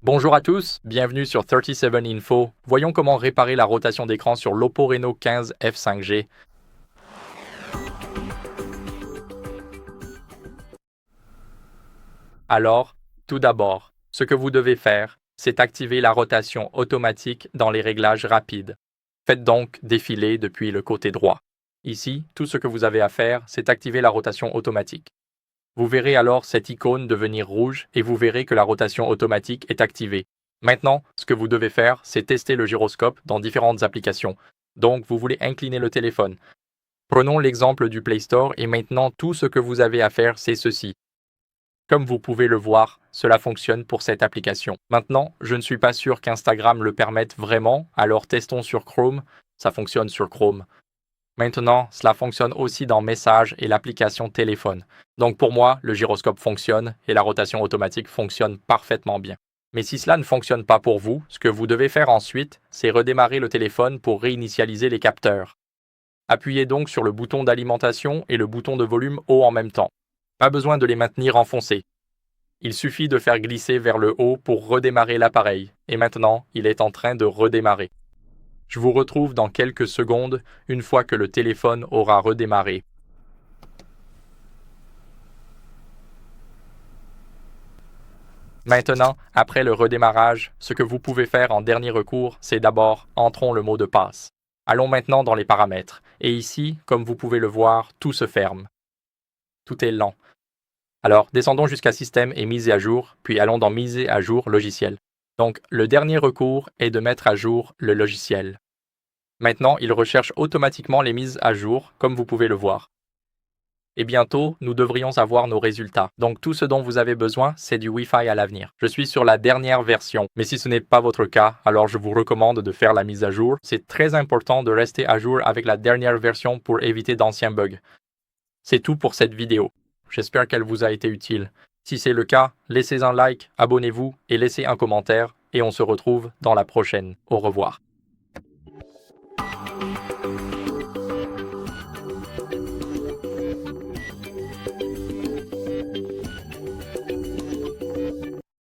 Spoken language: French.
Bonjour à tous, bienvenue sur 37 Info. Voyons comment réparer la rotation d'écran sur l'Oppo Reno 15 F5G. Alors, tout d'abord, ce que vous devez faire, c'est activer la rotation automatique dans les réglages rapides. Faites donc défiler depuis le côté droit. Ici, tout ce que vous avez à faire, c'est activer la rotation automatique. Vous verrez alors cette icône devenir rouge et vous verrez que la rotation automatique est activée. Maintenant, ce que vous devez faire, c'est tester le gyroscope dans différentes applications. Donc, vous voulez incliner le téléphone. Prenons l'exemple du Play Store et maintenant tout ce que vous avez à faire, c'est ceci. Comme vous pouvez le voir, cela fonctionne pour cette application. Maintenant, je ne suis pas sûr qu'Instagram le permette vraiment, alors testons sur Chrome. Ça fonctionne sur Chrome. Maintenant, cela fonctionne aussi dans Messages et l'application téléphone. Donc pour moi, le gyroscope fonctionne et la rotation automatique fonctionne parfaitement bien. Mais si cela ne fonctionne pas pour vous, ce que vous devez faire ensuite, c'est redémarrer le téléphone pour réinitialiser les capteurs. Appuyez donc sur le bouton d'alimentation et le bouton de volume haut en même temps. Pas besoin de les maintenir enfoncés. Il suffit de faire glisser vers le haut pour redémarrer l'appareil. Et maintenant, il est en train de redémarrer. Je vous retrouve dans quelques secondes une fois que le téléphone aura redémarré. Maintenant, après le redémarrage, ce que vous pouvez faire en dernier recours, c'est d'abord entrons le mot de passe. Allons maintenant dans les paramètres. Et ici, comme vous pouvez le voir, tout se ferme. Tout est lent. Alors, descendons jusqu'à Système et Mise à jour, puis allons dans Mise à jour logiciel. Donc, le dernier recours est de mettre à jour le logiciel. Maintenant, il recherche automatiquement les mises à jour, comme vous pouvez le voir. Et bientôt, nous devrions avoir nos résultats. Donc tout ce dont vous avez besoin, c'est du Wi-Fi à l'avenir. Je suis sur la dernière version, mais si ce n'est pas votre cas, alors je vous recommande de faire la mise à jour. C'est très important de rester à jour avec la dernière version pour éviter d'anciens bugs. C'est tout pour cette vidéo. J'espère qu'elle vous a été utile. Si c'est le cas, laissez un like, abonnez-vous et laissez un commentaire, et on se retrouve dans la prochaine. Au revoir.